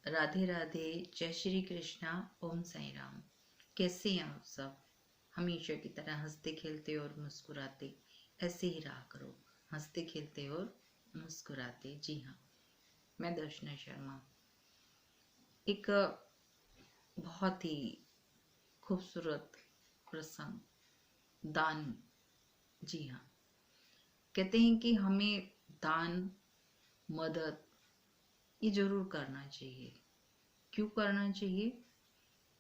राधे राधे, जय श्री कृष्णा, ओम साई राम। कैसे हैं आप सब? हमेशा की तरह हंसते खेलते और मुस्कुराते ऐसे ही रहा करो। हंसते खेलते और मुस्कुराते। जी हाँ, मैं दर्शना शर्मा। एक बहुत ही खूबसूरत प्रसंग, दान। जी हाँ, कहते हैं कि हमें दान, मदद ये जरूर करना चाहिए। क्यों करना चाहिए?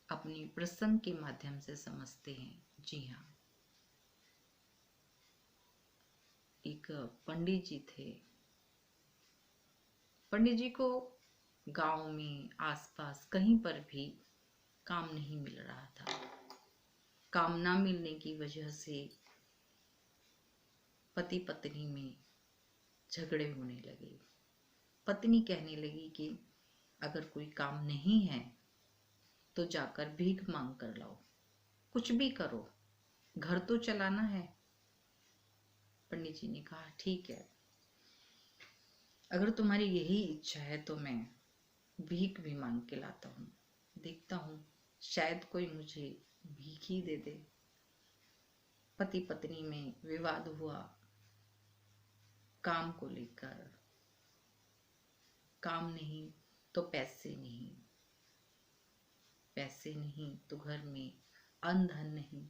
अपनी प्रसंग के माध्यम से समझते हैं। जी हाँ, एक पंडित जी थे। पंडित जी को गांव में आसपास कहीं पर भी काम नहीं मिल रहा था। काम ना मिलने की वजह से पति पत्नी में झगड़े होने लगे। पत्नी कहने लगी कि अगर कोई काम नहीं है तो जाकर भीख मांग कर लाओ, कुछ भी करो, घर तो चलाना है। पंडित जी ने कहा ठीक है, अगर तुम्हारी यही इच्छा है तो मैं भीख भी मांग के लाता हूँ, देखता हूँ शायद कोई मुझे भीख ही दे दे। पति पत्नी में विवाद हुआ काम को लेकर। काम नहीं तो पैसे नहीं, पैसे नहीं तो घर में अन्न धन नहीं।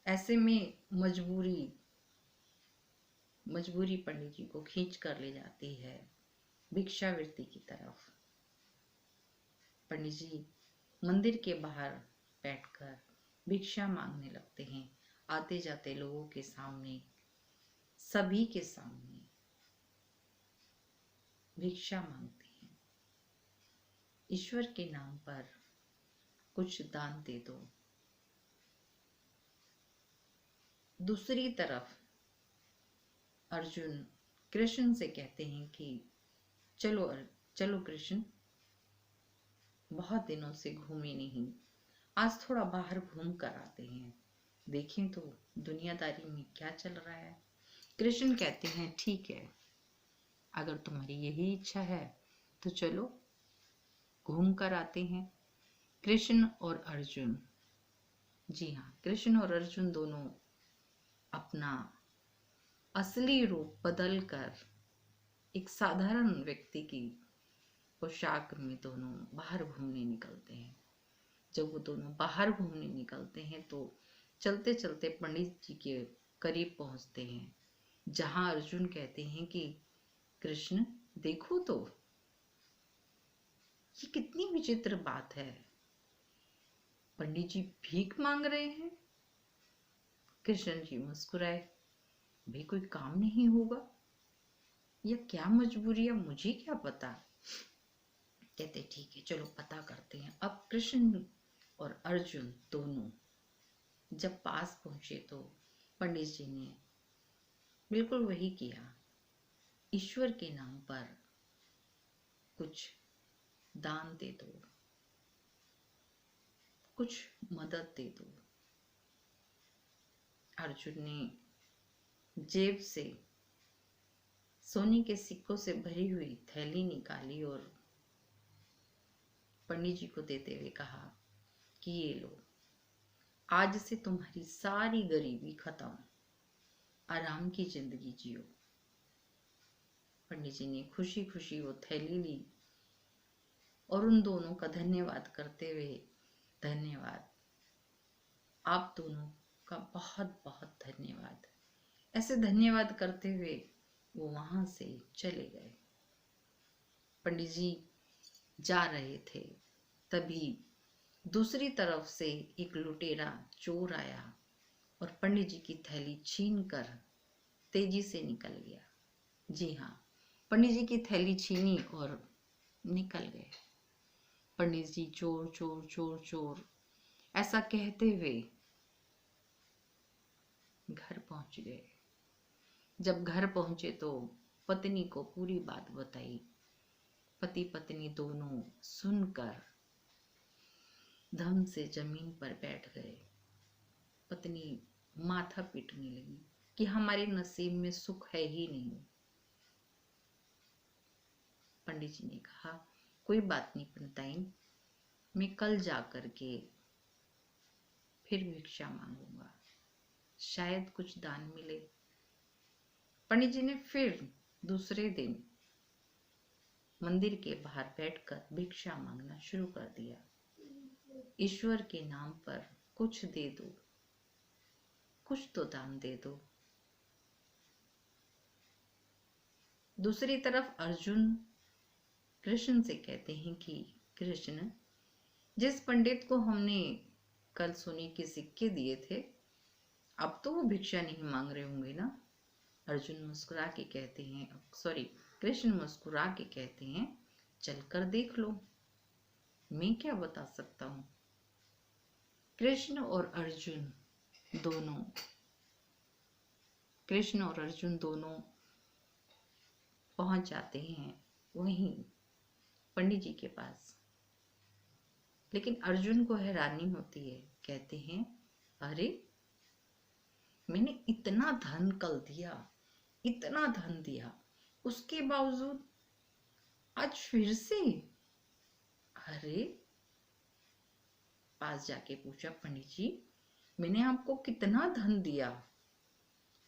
ऐसे में मजबूरी पंडित जी को खींच कर ले जाती है भिक्षावृत्ति की तरफ। पंडित जी मंदिर के बाहर बैठकर भिक्षा मांगने लगते हैं, आते जाते लोगों के सामने, सभी के सामने भिक्षा मांगते हैं। ईश्वर के नाम पर कुछ दान दे दो। दूसरी तरफ अर्जुन कृष्ण से कहते हैं कि चलो कृष्ण, बहुत दिनों से घूमे नहीं, आज थोड़ा बाहर घूम कर आते हैं, देखें तो दुनियादारी में क्या चल रहा है। कृष्ण कहते हैं ठीक है, अगर तुम्हारी यही इच्छा है तो चलो घूम कर आते हैं। कृष्ण और अर्जुन, जी हाँ, कृष्ण और अर्जुन दोनों अपना असली रूप बदल कर एक साधारण व्यक्ति की पोशाक में दोनों बाहर घूमने निकलते हैं। जब वो दोनों बाहर घूमने निकलते हैं तो चलते चलते पंडित जी के करीब पहुंचते हैं, जहां अर्जुन कहते हैं कि कृष्ण देखो तो, ये कितनी विचित्र बात है, पंडित जी भीख मांग रहे हैं। कृष्ण जी मुस्कुराए, भी कोई काम नहीं होगा या क्या मजबूरी है, मुझे क्या पता। कहते ठीक है, चलो पता करते हैं। अब कृष्ण और अर्जुन दोनों जब पास पहुंचे तो पंडित जी ने बिल्कुल वही किया, ईश्वर के नाम पर कुछ दान दे दो, कुछ मदद दे दो। अर्जुन ने जेब से सोने के सिक्कों से भरी हुई थैली निकाली और पंडित जी को देते हुए कहा कि ये लो, आज से तुम्हारी सारी गरीबी खत्म, आराम की जिंदगी जियो। पंडित जी ने खुशी खुशी वो थैली ली और उन दोनों का धन्यवाद करते हुए, धन्यवाद, आप दोनों का बहुत बहुत धन्यवाद, ऐसे धन्यवाद करते हुए वो वहां से चले गए। पंडित जी जा रहे थे, तभी दूसरी तरफ से एक लुटेरा चोर आया और पंडित जी की थैली छीन कर तेजी से निकल गया। जी हाँ, पंडित जी की थैली छीनी और निकल गए। पंडित जी चोर चोर चोर चोर ऐसा कहते हुए घर पहुंच गए। जब घर पहुंचे तो पत्नी को पूरी बात बताई। पति पत्नी दोनों सुनकर धम से जमीन पर बैठ गए। पत्नी माथा पीटने लगी कि हमारे नसीब में सुख है ही नहीं। पंडित जी ने कहा कोई बात नहीं पंडिताइन, मैं कल जा करके फिर भिक्षा मांगूंगा, शायद कुछ दान मिले। पंडित जी ने फिर दूसरे दिन मंदिर के बाहर बैठकर भिक्षा मांगना शुरू कर दिया। ईश्वर के नाम पर कुछ दे दो, कुछ तो दान दे दो। दूसरी तरफ अर्जुन कृष्ण से कहते हैं कि कृष्ण, जिस पंडित को हमने कल सोने के सिक्के दिए थे, अब तो वो भिक्षा नहीं मांग रहे होंगे ना? अर्जुन मुस्कुरा के कहते हैं, सॉरी, कृष्ण मुस्कुरा के कहते हैं, चलकर देख लो, मैं क्या बता सकता हूँ। कृष्ण और अर्जुन दोनों पहुंच जाते हैं वहीं पंडित जी के पास। लेकिन अर्जुन को हैरानी होती है, कहते हैं, अरे मैंने इतना धन कल दिया, इतना धन दिया, उसके बावजूद आज फिर से? अरे, पास जाके पूछा, पंडित जी मैंने आपको कितना धन दिया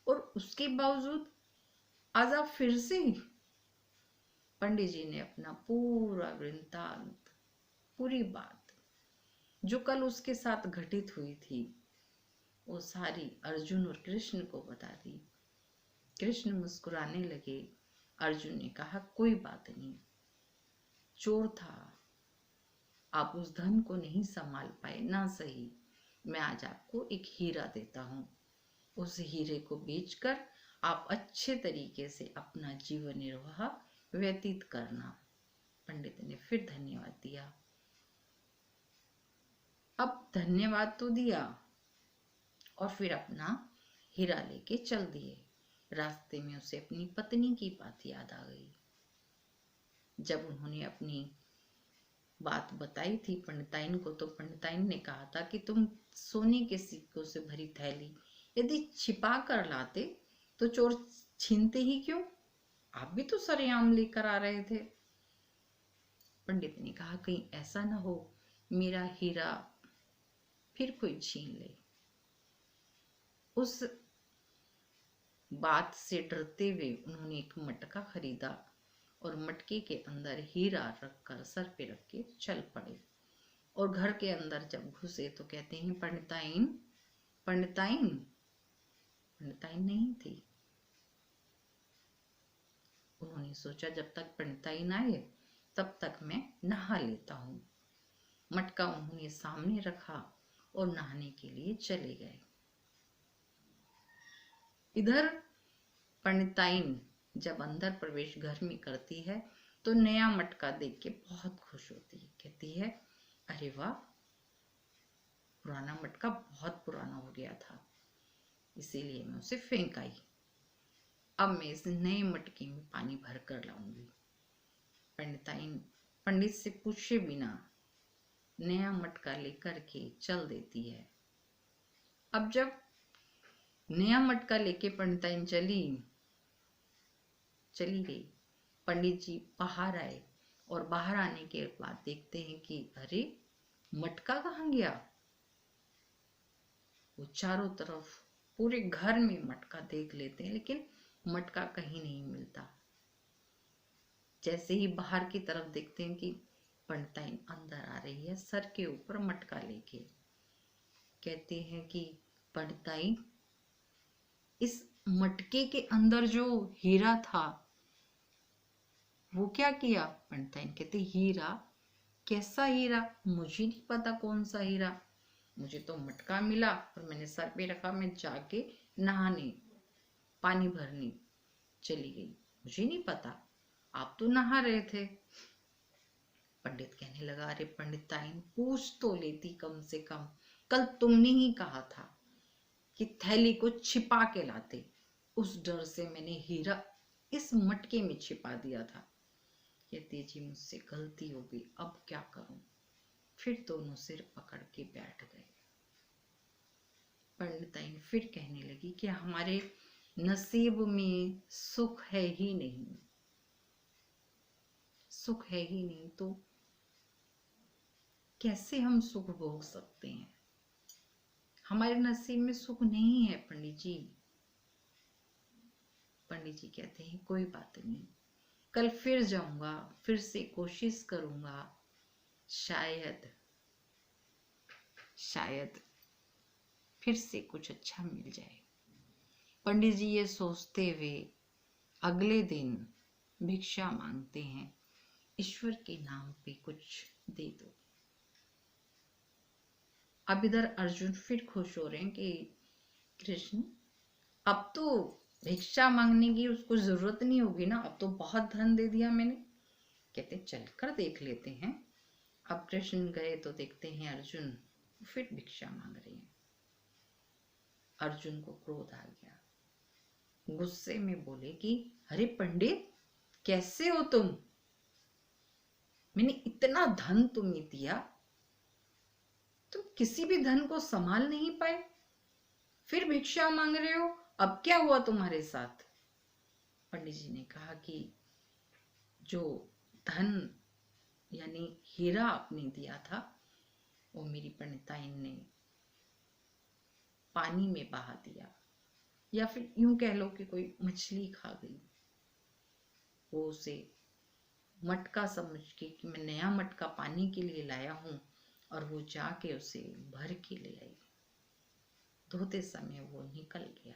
और उसके बावजूद आज आप फिर से? पंडित जी ने अपना पूरा वृत्तांत, पूरी बात जो कल उसके साथ घटित हुई थी, वो सारी अर्जुन और कृष्ण को बता दी। कृष्ण मुस्कुराने लगे। अर्जुन ने कहा, कोई बात नहीं, चोर था, आप उस धन को नहीं संभाल पाए ना सही, मैं आज आपको एक हीरा देता हूं, उस हीरे को बेचकर आप अच्छे तरीके से अपना जीवन निर्वाह व्यतीत करना। पंडित ने फिर धन्यवाद दिया। अब धन्यवाद तो दिया और फिर अपना हीरा लेके चल दिए। रास्ते में उसे अपनी पत्नी की बात याद आ गई। जब उन्होंने अपनी बात बताई थी पंडिताइन को, तो पंडिताइन ने कहा था कि तुम सोने के सिक्कों से भरी थैली यदि छिपा कर लाते तो चोर छीनते ही क्यों? आप भी तो सरेआम लेकर आ रहे थे। पंडित ने कहा, कहीं ऐसा ना हो मेरा हीरा फिर कोई छीन ले। उस बात से डरते हुए उन्होंने एक मटका खरीदा और मटके के अंदर हीरा रखकर सर पे रख के चल पड़े। और घर के अंदर जब घुसे तो कहते हैं, पंडिताइन, पंडिताइन, पंडिताइन नहीं थी। उन्होंने सोचा जब तक पंडिताइन आए तब तक मैं नहा लेता हूँ। मटका उन्होंने सामने रखा और नहाने के लिए चले गए। इधर पंडिताइन जब अंदर प्रवेश घर में करती है तो नया मटका देख के बहुत खुश होती है। कहती है, अरे वाह, पुराना मटका बहुत पुराना हो गया था, इसीलिए मैं उसे फेंक आई। अब मैं इस नए मटके में पानी भर कर लाऊंगी। पंडिताइन पंडित से पूछे बिना नया मटका लेकर के चल देती है। अब जब नया मटका लेके पंडिताइन चली गई, पंडित जी बाहर आए और बाहर आने के बाद देखते हैं कि अरे, मटका कहाँ गया? वो चारों तरफ पूरे घर में मटका देख लेते हैं, लेकिन मटका कहीं नहीं मिलता। जैसे ही बाहर की तरफ देखते हैं कि पंडिताइन अंदर आ रही है सर के ऊपर मटका लेके। कहते हैं कि पंडिताइन, इस मटके के अंदर जो हीरा था वो क्या किया? पंडिताइन कहते, हीरा? कैसा हीरा? मुझे नहीं पता कौन सा हीरा, मुझे तो मटका मिला और मैंने सर पे रखा, मैं जाके नहाने पानी भरने चली गई, मुझे नहीं पता, आप तो नहा रहे थे। पंडित कहने लगा, अरे पंडिताइन, पूछ तो लेती कम से कम, कल तुमने ही कहा था कि थैली को छिपा के लाते, उस डर से मैंने हीरा इस मटके में छिपा दिया था। कहती, जी मुझसे गलती हो गई, अब क्या करूं? फिर दोनों सिर पकड़ के बैठ गए। पंडिताइन फिर कहने लगी कि हमारे नसीब में सुख है ही नहीं, सुख है ही नहीं तो कैसे हम सुख भोग सकते हैं? हमारे नसीब में सुख नहीं है पंडित जी। पंडित जी कहते हैं कोई बात नहीं, कल फिर जाऊंगा, फिर से कोशिश करूंगा, शायद शायद फिर से कुछ अच्छा मिल जाए। पंडित जी ये सोचते हुए अगले दिन भिक्षा मांगते हैं, ईश्वर के नाम पे कुछ दे दो। अब इधर अर्जुन फिर खुश हो रहे हैं कि कृष्ण अब तो भिक्षा मांगने की उसको जरूरत नहीं होगी ना, अब तो बहुत धन दे दिया मैंने। कहते चलकर देख लेते हैं। अब कृष्ण गए तो देखते हैं अर्जुन फिर भिक्षा मांग रहे हैं। अर्जुन को क्रोध आ गया, गुस्से में बोले कि अरे पंडित कैसे हो तुम, मैंने इतना धन तुम्हें दिया, तुम किसी भी धन को संभाल नहीं पाए, फिर भिक्षा मांग रहे हो, अब क्या हुआ तुम्हारे साथ? पंडित जी ने कहा कि जो धन यानी हीरा आपने दिया था वो मेरी पंडिताइन ने पानी में बहा दिया, या फिर यूं कह लो कि कोई मछली खा गई। वो उसे मटका समझ के कि मैं नया मटका पानी के लिए लाया हूं, और वो जाके उसे भर के ले आई। धोते समय वो निकल गया।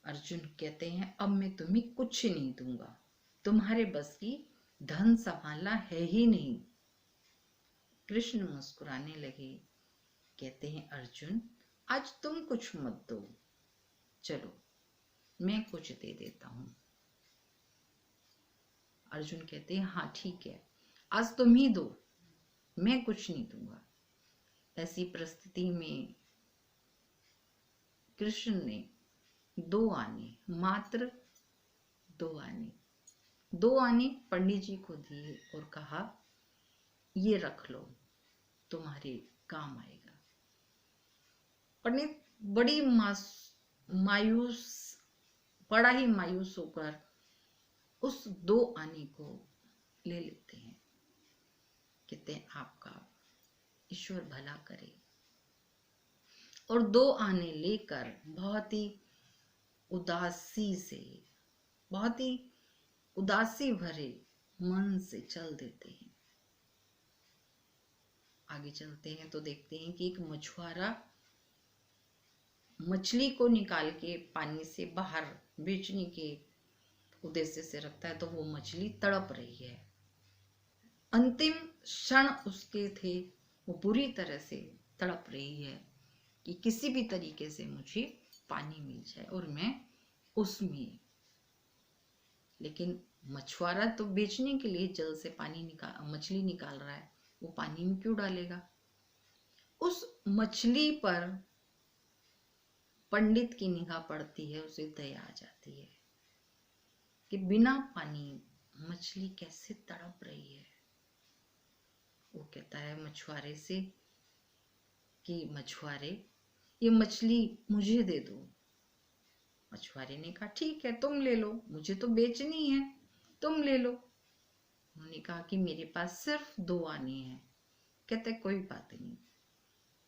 अर्जुन कहते हैं अब मैं तुम्हें कुछ नहीं दूंगा, तुम्हारे बस की धन संभालना है ही नहीं। कृष्ण मुस्कुराने लगे, कहते हैं अर्जुन आज तुम कुछ मत दो, चलो मैं कुछ दे देता हूं। अर्जुन कहते हैं हाँ ठीक है, आज तुम ही दो, मैं कुछ नहीं दूंगा। ऐसी परिस्थिति में कृष्ण ने 2 आने, मात्र 2 आने पंडित जी को दिए और कहा ये रख लो, तुम्हारे काम आएगा। पंडित बड़ी मायूस, बड़ा ही मायूस होकर उस 2 आने को ले लेते हैं। कहते हैं आपका ईश्वर भला करे, और 2 आने लेकर बहुत ही उदासी से, बहुत ही उदासी भरे मन से चल देते हैं। आगे चलते हैं तो देखते हैं कि एक मछुआरा मछली को निकाल के पानी से बाहर बेचने के उद्देश्य से रखता है, तो वो मछली तड़प रही है। अंतिम क्षण उसके थे, वो बुरी तरह से तड़प रही है कि किसी भी तरीके से मुझे पानी मिल जाए और मैं उसमें। लेकिन मछुआरा तो बेचने के लिए जल से मछली निकाल रहा है, वो पानी में क्यों डालेगा? उस मछली पर पंडित की निगाह पड़ती है, उसे दया आ जाती है कि बिना पानी मछली कैसे तड़प रही है। वो कहता है मछुआरे से कि मछुआरे ये मछली मुझे दे दो। मछुआरे ने कहा ठीक है तुम ले लो, मुझे तो बेचनी है, तुम ले लो। उन्होंने कहा कि मेरे पास सिर्फ 2 आने हैं। कहते कोई बात नहीं,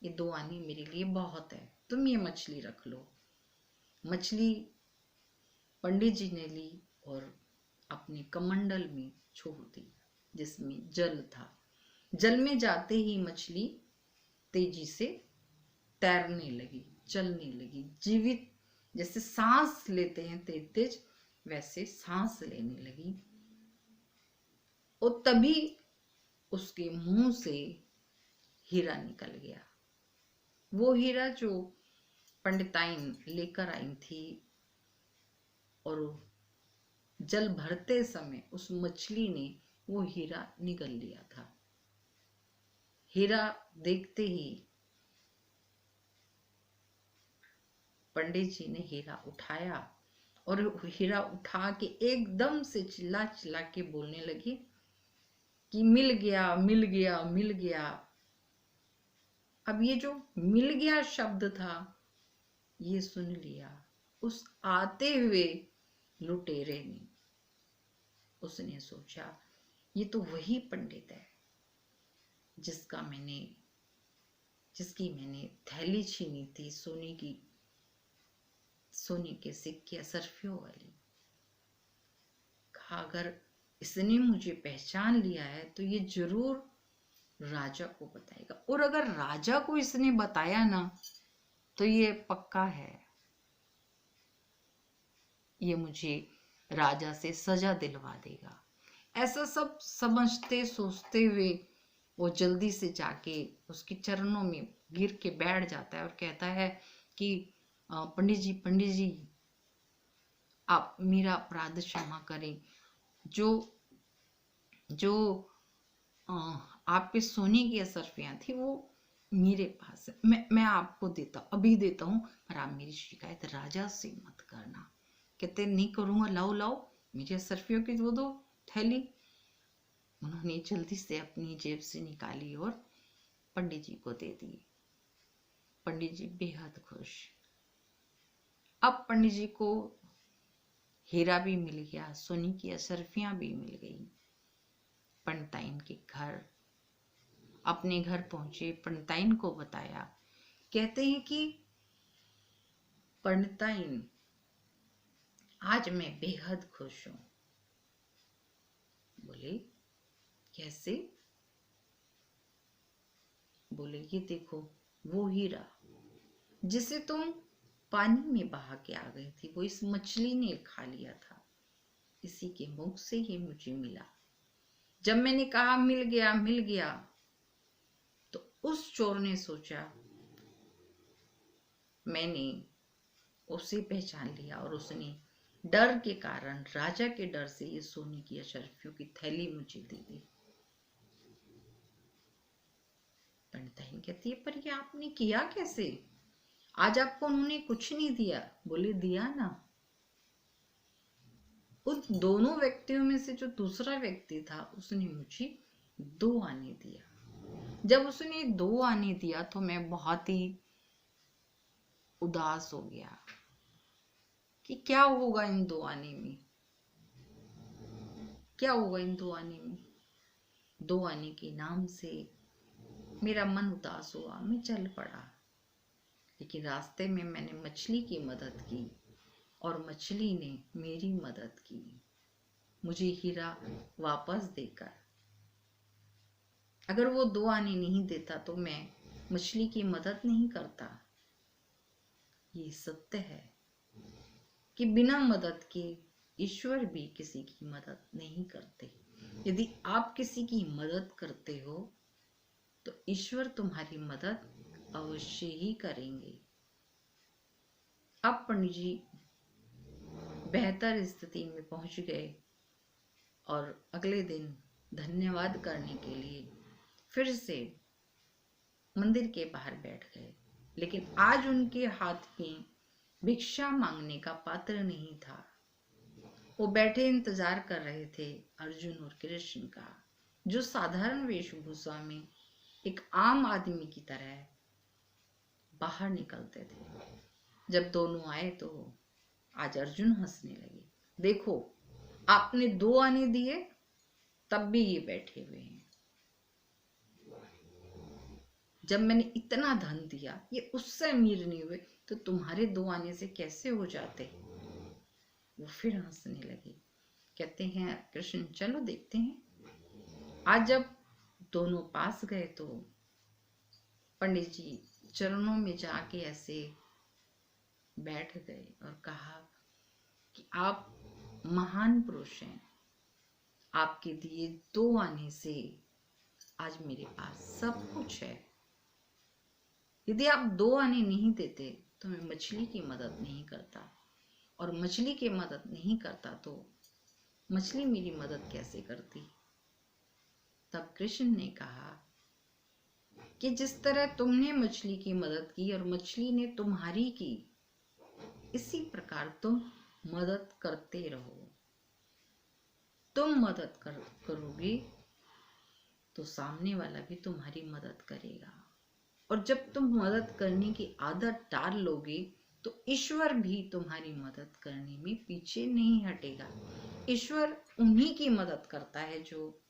ये 2 आने मेरे लिए बहुत है, तुम ये मछली रख लो। मछली पंडित जी ने ली और अपने कमंडल में छोड़ दी जिसमें जल था। जल में जाते ही मछली तेजी से तैरने लगी, चलने लगी, जीवित जैसे सांस लेते हैं तेज तेज वैसे सांस लेने लगी। और तभी उसके मुंह से हीरा निकल गया। वो हीरा जो पंडिताइन लेकर आई थी, और जल भरते समय उस मछली ने वो हीरा निगल लिया था। हीरा देखते ही पंडित जी ने हीरा उठाया और हीरा उठा के एकदम से चिल्ला चिल्ला के बोलने लगे कि मिल गया मिल गया मिल गया। अब ये जो मिल गया शब्द था ये सुन लिया उस आते हुए लुटेरे ने। उसने सोचा ये तो वही पंडित है जिसकी मैंने थैली छीनी थी, सोने के सिक्के असरफियों वाली। कहा अगर इसने मुझे पहचान लिया है तो ये जरूर राजा को बताएगा, और अगर राजा को इसने बताया ना तो ये पक्का है, ये मुझे राजा से सजा दिलवा देगा। ऐसा सब समझते सोचते हुए वो जल्दी से जाके उसके चरणों में गिर के बैठ जाता है और कहता है कि पंडित जी आप मेरा अपराध क्षमा करें। जो जो आप पे सोने की असरफियां थी वो मेरे पास है, मैं आपको अभी देता हूँ, पर आप मेरी शिकायत राजा से मत करना। कहते नहीं करूंगा, लाओ मेरी असरफियों की वो दो थैली। उन्होंने जल्दी से अपनी जेब से निकाली और पंडित जी को दे दी। पंडित जी बेहद खुश। अब पंडित जी को हीरा भी मिल गया, सोने की असरफियां भी मिल गई। पंडिताइन के घर, अपने घर पहुंचे, पंडिताइन को बताया। कहते हैं कि पंडिताइन आज मैं बेहद खुश हूं। बोले कैसे? बोले ये देखो वो हीरा जिसे तुम पानी में बहा के आ गई थी, वो इस मछली ने खा लिया था, इसी के मुख से ही मुझे मिला। जब मैंने कहा मिल गया तो उस चोर ने सोचा मैंने उसे पहचान लिया और उसने डर के कारण, राजा के डर से ये सोने की अशरफियों की थैली मुझे दे दी। पंडिताइन कहती है पर ये आपने किया कैसे? आज आपको उन्होंने कुछ नहीं दिया। बोले दिया ना, उन दोनों व्यक्तियों में से जो दूसरा व्यक्ति था उसने मुझे 2 आने दिया। जब उसने 2 आने दिया तो मैं बहुत ही उदास हो गया कि क्या होगा इन 2 आने में, क्या होगा इन 2 आने में। 2 आने के नाम से मेरा मन उदास हुआ, मैं चल पड़ा। लेकिन रास्ते में मैंने मछली की मदद की और मछली ने मेरी मदद की, मुझे हीरा वापस देकर। अगर वो 2 आने नहीं देता तो मैं मछली की मदद नहीं करता। ये सत्य है कि बिना मदद के ईश्वर भी किसी की मदद नहीं करते। यदि आप किसी की मदद करते हो तो ईश्वर तुम्हारी मदद अवश्य ही करेंगे। अब पंडित जी बेहतर स्थिति में पहुंच गए और अगले दिन धन्यवाद करने के लिए फिर से मंदिर के बाहर बैठ गए। लेकिन आज उनके हाथ में भिक्षा मांगने का पात्र नहीं था। वो बैठे इंतजार कर रहे थे अर्जुन और कृष्ण का, जो साधारण वेशभूषा में एक आम आदमी की तरह बाहर निकलते थे। जब दोनों आए तो आज अर्जुन हंसने लगे, देखो आपने 2 आने दिए तब भी ये बैठे हुए हैं। जब मैंने इतना धन दिया, ये उससे अमीर नहीं हुए तो तुम्हारे 2 आने से कैसे हो जाते। वो फिर हंसने लगे। कहते हैं कृष्ण चलो देखते हैं। आज जब दोनों पास गए तो पंडित जी चरणों में जाके ऐसे बैठ गए और कहा कि आप महान पुरुष हैं, आपके दिए 2 आने से आज मेरे पास सब कुछ है। यदि आप 2 आने नहीं देते तो मैं मछली की मदद नहीं करता, और मछली की मदद नहीं करता तो मछली मेरी मदद कैसे करती। तब कृष्ण ने कहा कि जिस तरह तुमने मछली की मदद की और मछली ने तुम्हारी की, इसी प्रकार तुम मदद करते रहो। तुम मदद करोगे तो सामने वाला भी तुम्हारी मदद करेगा, और जब तुम मदद करने की आदत डाल लोगे तो ईश्वर भी तुम्हारी मदद करने में पीछे नहीं हटेगा। ईश्वर उन्हीं की मदद करता है जो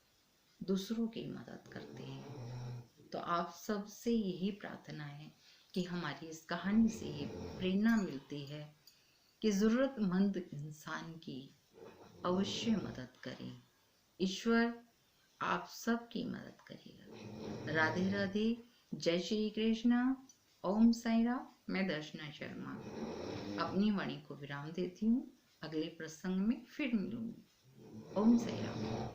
दूसरों की मदद करते हैं। तो आप सबसे यही प्रार्थना है कि हमारी इस कहानी से ये प्रेरणा मिलती है कि जरूरतमंद इंसान की अवश्य मदद करें। ईश्वर आप सबकी मदद करेगा। राधे राधे, जय श्री कृष्णा, ओम साई राम। मैं दर्शना शर्मा अपनी वाणी को विराम देती हूँ। अगले प्रसंग में फिर मिलूंगी। ओम साई राम।